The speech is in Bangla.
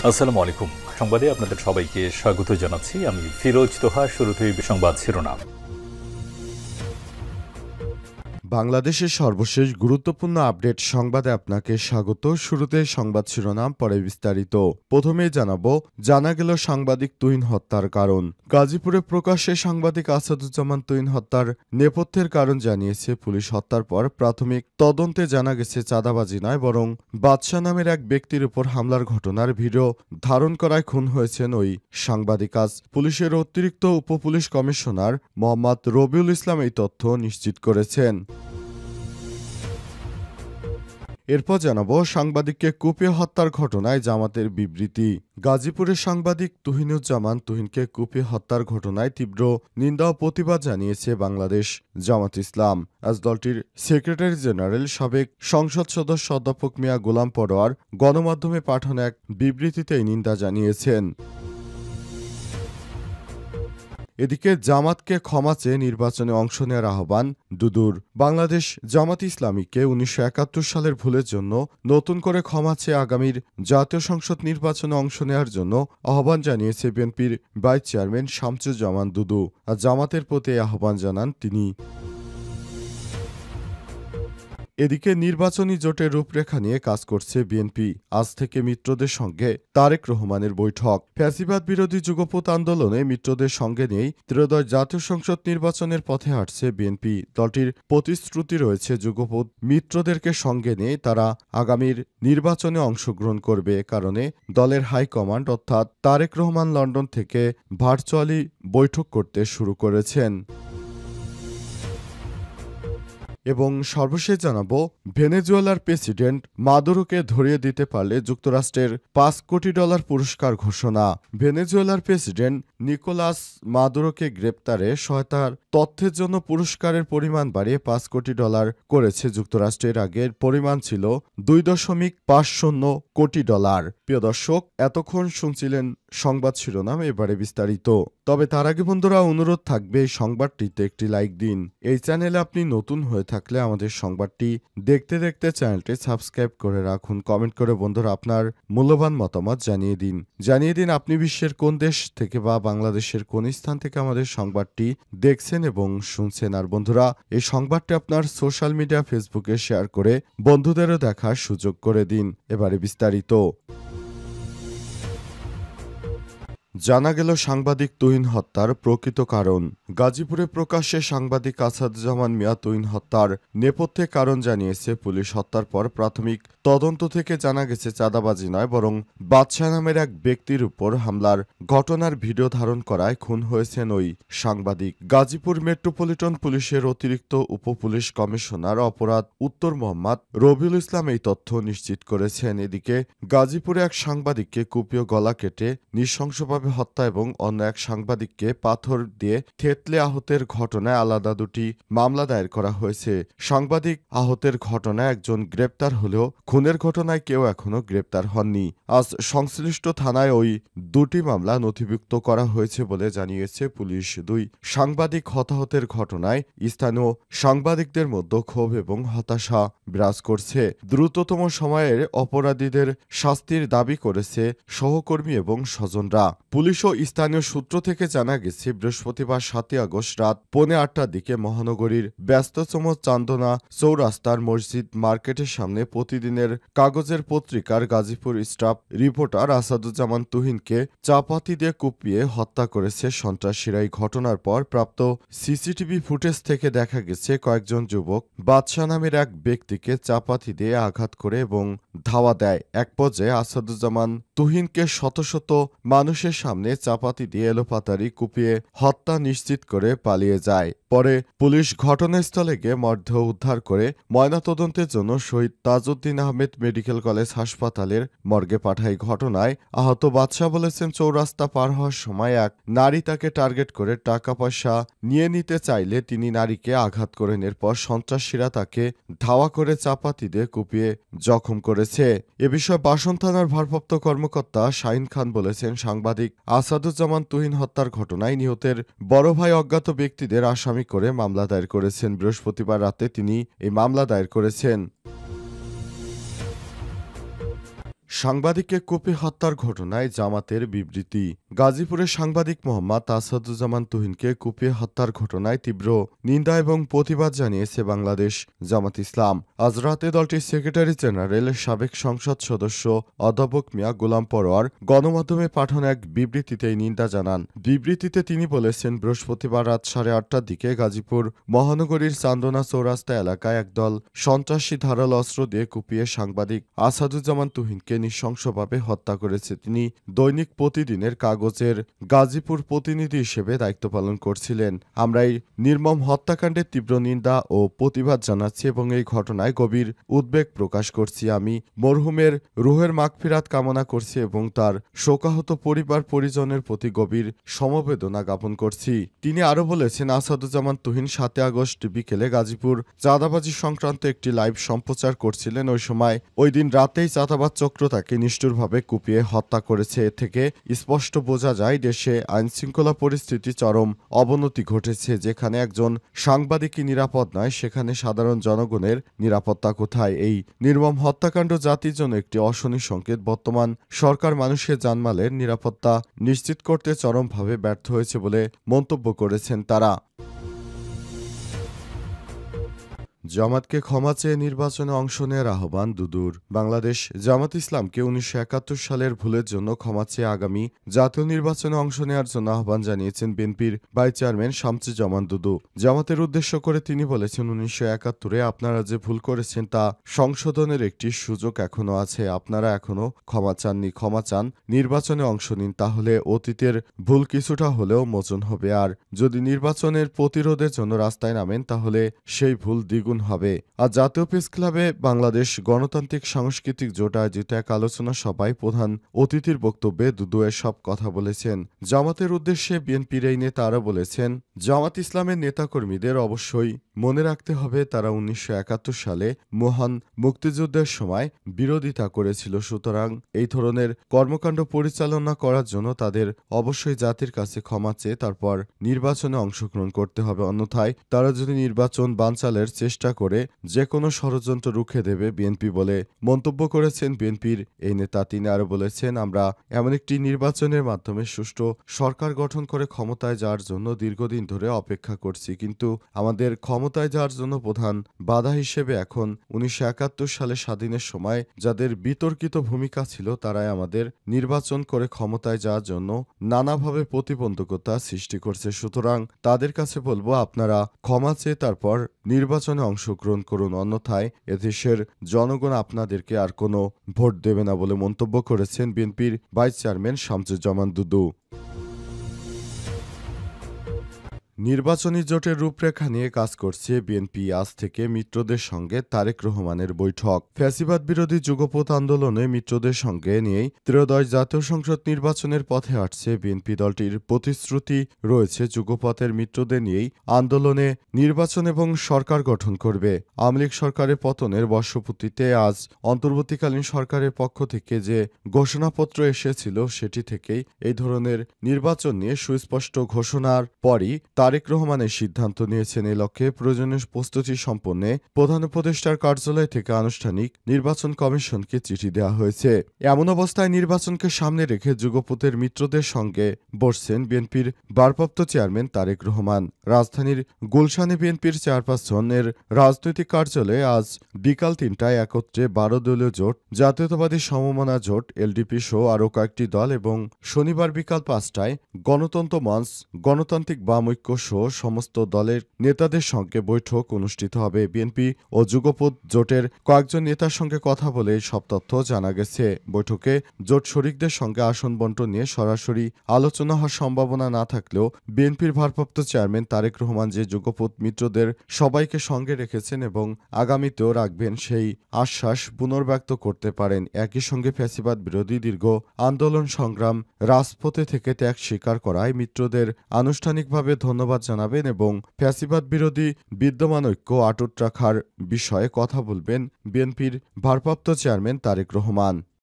আসসালামু আলাইকুম। সংবাদে আপনাদের সবাইকে স্বাগত জানাচ্ছি। আমি ফিরোজ তোহা। শুরুতেই সংবাদ শিরোনাম। বাংলাদেশের সর্বশেষ গুরুত্বপূর্ণ আপডেট সংবাদে আপনাকে স্বাগত। শুরুতে সংবাদ শিরোনাম, পরে বিস্তারিত। প্রথমেই জানা গেল সাংবাদিক তুহিন হত্যার কারণ। গাজীপুরে প্রকাশ্যে সাংবাদিক আসাদুজ্জামান তুহিন হত্যার নেপথ্যের কারণ জানিয়েছে পুলিশ। হত্যার পর প্রাথমিক তদন্তে জানা গেছে চাঁদাবাজি নয়, বরং বাদশা নামের এক ব্যক্তির উপর হামলার ঘটনার ভিডিও ধারণ করায় খুন হয়েছেন ওই সাংবাদিক। আজ পুলিশের অতিরিক্ত উপপুলিশ কমিশনার মোহাম্মদ রবিউল ইসলাম এই তথ্য নিশ্চিত করেছেন। এরপর সাংবাদিককে কুপিয়ে হত্যার ঘটনায় জামাতের বিবৃতি। গাজীপুরের সাংবাদিক তুহিনুজ্জামান তুহিনকে কুপিয়ে হত্যার ঘটনায় তীব্র নিন্দা ও প্রতিবাদ জানিয়েছে বাংলাদেশ জামাত ইসলাম। আজ দলটির সেক্রেটারি জেনারেল সাবেক সংসদ সদস্য অধ্যাপক মিয়া গোলাম পরোয়ার গণমাধ্যমে পাঠানো এক বিবৃতিতে এই নিন্দা জানিয়েছেন। এদিকে জামাতকে ক্ষমা চেয়ে নির্বাচনে অংশ নেওয়ার আহ্বান দুদুর। বাংলাদেশ জামাত ইসলামীকে ১৯৭১ সালের ভুলের জন্য নতুন করে ক্ষমা চেয়ে আগামীর জাতীয় সংসদ নির্বাচনে অংশ নেওয়ার জন্য আহ্বান জানিয়েছে বিএনপির ভাইস চেয়ারম্যান শামসুজ্জামান দুদু। আর জামাতের প্রতি আহ্বান জানান তিনি। এদিকে নির্বাচনী জোটের রূপরেখা নিয়ে কাজ করছে বিএনপি। আজ থেকে মিত্রদের সঙ্গে তারেক রহমানের বৈঠক। ফ্যাসিবাদ বিরোধী যুগপৎ আন্দোলনে মিত্রদের সঙ্গে নিয়েই ত্রয়োদশ জাতীয় সংসদ নির্বাচনের পথে হাঁটছে বিএনপি। দলটির প্রতিশ্রুতি রয়েছে যুগপৎ মিত্রদেরকে সঙ্গে নিয়ে তারা আগামীর নির্বাচনে অংশগ্রহণ করবে। কারণে দলের হাইকমান্ড অর্থাৎ তারেক রহমান লন্ডন থেকে ভার্চুয়ালি বৈঠক করতে শুরু করেছেন। এবং সর্বশেষ ভেনেজুয়েলার প্রেসিডেন্ট মাদুরোকে ধরিয়ে দিতে পারলে যুক্তরাষ্ট্রের $5 কোটি পুরস্কার ঘোষণা। ভেনেজুয়েলার প্রেসিডেন্ট নিকোলাস মাদুরোকে গ্রেপ্তারে সহায়তার তথ্যের জন্য পুরস্কারের পরিমাণ বাড়িয়ে $5 কোটি করেছে যুক্তরাষ্ট্রের। আগের পরিমাণ ছিল $2.50 কোটি। প্রিয় দর্শক, এতক্ষণ শুনছিলেন সংবাদ শিরোনাম, এবারে বিস্তারিত। তবে তার আগে বন্ধুরা, অনুরোধ থাকবে এই সংবাদটিতে একটি লাইক দিন। এই চ্যানেলে আপনি নতুন হয়ে থাকলে আমাদের সংবাদটি দেখতে দেখতে চ্যানেলটি সাবস্ক্রাইব করে রাখুন। কমেন্ট করে বন্ধুরা আপনার মূল্যবান মতামত জানিয়ে দিন আপনি বিশ্বের কোন দেশ থেকে বা বাংলাদেশের কোন স্থান থেকে আমাদের সংবাদটি দেখছেন এবং শুনছেন। আর বন্ধুরা, এই সংবাদটি আপনার সোশ্যাল মিডিয়া ফেসবুকে শেয়ার করে বন্ধুদেরও দেখার সুযোগ করে দিন। এবারে বিস্তারিত। জানা গেল সাংবাদিক তুহিন হত্যার প্রকৃত কারণ। গাজীপুরে প্রকাশ্যে সাংবাদিক আসাদুজ্জামান মিয়া তুহিন হত্যার নেপথ্যে কারণ জানিয়েছে পুলিশ। হত্যার পর প্রাথমিক তদন্ত থেকে জানা গেছে চাঁদাবাজি নয়, বরং বাদশা নামের এক ব্যক্তির উপর হামলার ঘটনার ভিডিও ধারণ করায় খুন হয়েছেন ওই সাংবাদিক। গাজীপুর মেট্রোপলিটন পুলিশের অতিরিক্ত উপপুলিশ কমিশনার অপরাধ উত্তর মোহাম্মদ রবিউল ইসলাম এই তথ্য নিশ্চিত করেছেন। এদিকে গাজীপুরে এক সাংবাদিককে কুপিয়ে গলা কেটে নৃশংসভাবে হত্যা এবং অন্য এক সাংবাদিককে পাথর দিয়ে থেতলে আহতের ঘটনায় আলাদা দুটি মামলা দায়ের করা হয়েছে। সাংবাদিক আহতের ঘটনায় একজন গ্রেপ্তার হলেও খুনের ঘটনায় কেউ এখনো গ্রেপ্তার হননি। আজ সংশ্লিষ্ট থানায় ওই দুটি মামলা নথিভুক্ত করা হয়েছে বলে জানিয়েছে পুলিশ। দুই সাংবাদিক হতাহতের ঘটনায় স্থানীয় সাংবাদিকদের মধ্যে ক্ষোভ এবং হতাশা বিরাজ করছে। দ্রুততম সময়ের অপরাধীদের শাস্তির দাবি করেছে সহকর্মী এবং স্বজনরা। পুলিশ ও স্থানীয় সূত্র থেকে জানা গেছে, বৃহস্পতিবার ৭ আগস্ট রাত 8:45টার দিকে মহানগরীর ব্যস্ততম চান্দনা চৌরাস্তার মসজিদ মার্কেটের সামনে প্রতিদিনের কাগজের পত্রিকার গাজীপুর স্টাফ রিপোর্টার আসাদুজ্জামান তুহিনকে চাপাতি দিয়ে কুপিয়ে হত্যা করেছে সন্ত্রাসীরা। এই ঘটনার পর প্রাপ্ত সিসিটিভি ফুটেজ থেকে দেখা গেছে কয়েকজন যুবক বাদশা নামের এক ব্যক্তিকে চাপাতি দিয়ে আঘাত করে এবং ধাওয়া দেয়। এক পর্যায়ে আসাদুজ্জামান তুহিনকে শত শত মানুষের সামনে চাপাতি দিয়ে এলোপাতাড়ি কুপিয়ে হত্যা নিশ্চিত করে পালিয়ে যায়। পরে পুলিশ ঘটনাস্থলে গিয়ে মরদেহ উদ্ধার করে ময়নাতদন্তের জন্য শহীদ তাজউদ্দিন আহমেদ মেডিকেল কলেজ হাসপাতালের মর্গে পাঠায়। ঘটনায় আহত বাদশা বলেছেন, চৌরাস্তা পার হওয়ার সময় এক নারী তাকে টার্গেট করে টাকা পয়সা নিয়ে নিতে চাইলে তিনি নারীকে আঘাত করেন। এরপর সন্ত্রাসীরা তাকে ধাওয়া করে চাপাতি দিয়ে কুপিয়ে জখম করেছে। এ বিষয়ে বাসন থানার ভারপ্রাপ্ত কর্মকর্তা শাহিন খান বলেছেন, সাংবাদিক আসাদুজ্জামান তুহিন হত্যার ঘটনায় নিহতের বড় ভাই অজ্ঞাত ব্যক্তিদের আসামি করে মামলা দায়ের করেছেন। বৃহস্পতিবার রাতে তিনি এই মামলা দায়ের করেছেন। সাংবাদিককে কুপিয়ে হত্যার ঘটনায় জামাতের বিবৃতি। গাজীপুরে সাংবাদিক মোহাম্মদ আসাদুজ্জামান তুহিনকে কুপিয়ে হত্যার ঘটনায় তীব্র নিন্দা এবং প্রতিবাদ জানিয়েছে বাংলাদেশ জামাত ইসলাম। আজ রাতে দলটির সেক্রেটারি জেনারেল সাবেক সংসদ সদস্য অধ্যাপক মিয়া গোলাম পরোয়ার গণমাধ্যমে পাঠানো এক বিবৃতিতে এই নিন্দা জানান। বিবৃতিতে তিনি বলেছেন, বৃহস্পতিবার রাত 8:30টার দিকে গাজীপুর মহানগরীর চান্দনা চৌরাস্তা এলাকায় একদল সন্ত্রাসী ধারালো অস্ত্র দিয়ে কুপিয়ে সাংবাদিক আসাদুজ্জামান তুহিনকে নৃশংসভাবে হত্যা করেছে। তিনি দৈনিক প্রতিদিনের কাগজের গাজীপুর প্রতিনিধি হিসেবে দায়িত্ব পালন করছিলেন। আমরা এই নির্মম হত্যাকাণ্ডের তীব্র নিন্দা ও প্রতিবাদ জানাচ্ছি এবং এই ঘটনায় গভীর উদ্বেগ প্রকাশ করছি। আমি মরহুমের রুহের মাগফিরাত কামনা করছি এবং তার শোকাহত পরিবার পরিজনের প্রতি গভীর সমবেদনা জ্ঞাপন করছি। তিনি আরও বলেছেন, আসাদুজ্জামান তুহিন 7 আগস্ট বিকেলে গাজীপুর চাঁদাবাজি সংক্রান্ত একটি লাইভ সম্প্রচার করছিলেন। ওই সময় ওই দিন রাতেই চাঁদাবাজ চক্র তাকে নিষ্ঠুরভাবে কুপিয়ে হত্যা করেছে। এ থেকে স্পষ্ট বোঝা যায় দেশে আইনশৃঙ্খলা পরিস্থিতি চরম অবনতি ঘটেছে। যেখানে একজন সাংবাদিকই নিরাপদ নয়, সেখানে সাধারণ জনগণের নিরাপত্তা কোথায়? এই নির্মম হত্যাকাণ্ড জাতির জন্য একটি অশনি সংকেত। বর্তমান সরকার মানুষের জানমালের নিরাপত্তা নিশ্চিত করতে চরমভাবে ব্যর্থ হয়েছে বলে মন্তব্য করেছেন তারা। জামাতকে ক্ষমা চেয়ে নির্বাচনে অংশ নেওয়ার আহ্বান দুদুর। বাংলাদেশ জামাত ইসলামকে 1971 সালের ভুলের জন্য ক্ষমা চেয়ে আগামী জাতীয় নির্বাচনে অংশ নেওয়ার জন্য আহ্বান জানিয়েছেন বিএনপির ভাইস চেয়ারম্যান শামসুজ্জামান দুদু। জামাতের উদ্দেশ্য করে তিনি বলেছেন, 1971-এ আপনারা যে ভুল করেছেন তা সংশোধনের একটি সুযোগ এখনো আছে। আপনারা এখনো ক্ষমা চাননি, ক্ষমা চান, নির্বাচনে অংশ নিন, তাহলে অতীতের ভুল কিছুটা হলেও মোচন হবে। আর যদি নির্বাচনের প্রতিরোধের জন্য রাস্তায় নামেন তাহলে সেই ভুল দ্বিগুণ হবে। আর জাতীয় প্রেস ক্লাবে বাংলাদেশ গণতান্ত্রিক সাংস্কৃতিক জোট আয়োজিত এক আলোচনা সভায় প্রধান অতিথির বক্তব্যে দুদু এসব কথা বলেছেন। জামাতের উদ্দেশ্যে বিএনপির এই নেতা আরও বলেছেন, জামাত ইসলামের নেতাকর্মীদের অবশ্যই মনে রাখতে হবে তারা 1971 সালে মহান মুক্তিযুদ্ধের সময় বিরোধিতা করেছিল। সুতরাং এই ধরনের কর্মকাণ্ড পরিচালনা করার জন্য তাদের অবশ্যই জাতির কাছে ক্ষমা চেয়ে তারপর নির্বাচনে অংশগ্রহণ করতে হবে। অন্যথায় তারা যদি নির্বাচন বানচালের চেষ্টা করে যে কোনো ষড়যন্ত্র রুখে দেবে বিএনপি বলে মন্তব্য করেছেন বিএনপির এই নেতা। তিনি আরও বলেছেন, আমরা এমন একটি নির্বাচনের মাধ্যমে সুষ্ঠু সরকার গঠন করে ক্ষমতায় যাওয়ার জন্য দীর্ঘদিন ধরে অপেক্ষা করছি, কিন্তু আমাদের ক্ষমতায় যাওয়ার জন্য প্রধান বাধা হিসেবে এখন 1971 সালে স্বাধীনের সময় যাদের বিতর্কিত ভূমিকা ছিল তারাই আমাদের নির্বাচন করে ক্ষমতায় যাওয়ার জন্য নানাভাবে প্রতিবন্ধকতা সৃষ্টি করছে। সুতরাং তাদের কাছে বলবো, আপনারা ক্ষমা চেয়ে তারপর নির্বাচনে অংশগ্রহণ করুন, অন্যথায় এদেশের জনগণ আপনাদেরকে আর কোনো ভোট দেবে না বলে মন্তব্য করেছেন বিএনপির ভাইস চেয়ারম্যান শামসুজ্জামান দুদু। নির্বাচনী জোটের রূপরেখা নিয়ে কাজ করছে বিএনপি। আজ থেকে মিত্রদের সঙ্গে তারেক রহমানের বৈঠক। ফ্যাসিবাদ বিরোধী যুগপৎ আন্দোলনে মিত্রদের সঙ্গে নিয়েই ত্রয়োদশ জাতীয় সংসদ নির্বাচনের পথে হাঁটছে বিএনপি। দলটির প্রতিশ্রুতি রয়েছে যুগপথের মিত্রদের নিয়েই আন্দোলনে নির্বাচন এবং সরকার গঠন করবে। আওয়ামী লীগ সরকারের পতনের বর্ষপূর্তিতে আজ অন্তর্বর্তীকালীন সরকারের পক্ষ থেকে যে ঘোষণাপত্র এসেছিল সেটি থেকেই এই ধরনের নির্বাচন নিয়ে সুস্পষ্ট ঘোষণার পরই তারেক রহমানের সিদ্ধান্ত নিয়েছেন। এই লক্ষ্যে প্রয়োজনীয় প্রস্তুতি সম্পন্নে প্রধান উপদেষ্টার কার্যালয় থেকে আনুষ্ঠানিক নির্বাচন কমিশনকে চিঠি দেওয়া হয়েছে। এমন অবস্থায় নির্বাচনকে সামনে রেখে যুগপথের মিত্রদের সঙ্গে বসছেন বিএনপির ভারপ্রাপ্ত চেয়ারম্যান তারেক রহমান। রাজধানীর গুলশানে বিএনপির চেয়ারপারসনের রাজনৈতিক কার্যালয়ে আজ বিকাল 3টায় একত্রে 12 দলীয় জোট, জাতীয়তাবাদী সমমনা জোট, এলডিপি সহ আরও কয়েকটি দল এবং শনিবার বিকাল 5টায় গণতন্ত্র মঞ্চ, গণতান্ত্রিক বাম ঐক্য সহ সমস্ত দলের নেতাদের সঙ্গে বৈঠক অনুষ্ঠিত হবে। বিএনপি ও যুগপৎ জোটের কয়েকজন নেতার সঙ্গে কথা বলে সব তথ্য জানা গেছে। বৈঠকে জোট শরিকদের সঙ্গে আসন বণ্টন নিয়ে সরাসরি আলোচনা হওয়ার সম্ভাবনা না থাকলেও বিএনপির ভারপ্রাপ্ত চেয়ারম্যান তারেক রহমান যে যুগপৎ মিত্রদের সবাইকে সঙ্গে রেখেছেন এবং আগামীতেও রাখবেন সেই আশ্বাস পুনর্ব্যক্ত করতে পারেন। একই সঙ্গে ফ্যাসিবাদ বিরোধী দীর্ঘ আন্দোলন সংগ্রাম রাজপথে থেকে ত্যাগ স্বীকার করায় মিত্রদের আনুষ্ঠানিকভাবে ধন্যবাদ জানাবেন এবং ফ্যাসিবাদ বিরোধী বিদ্যমান ঐক্য অটুট রাখার বিষয়ে কথা বলবেন বিএনপির ভারপ্রাপ্ত চেয়ারম্যান তারেক রহমান।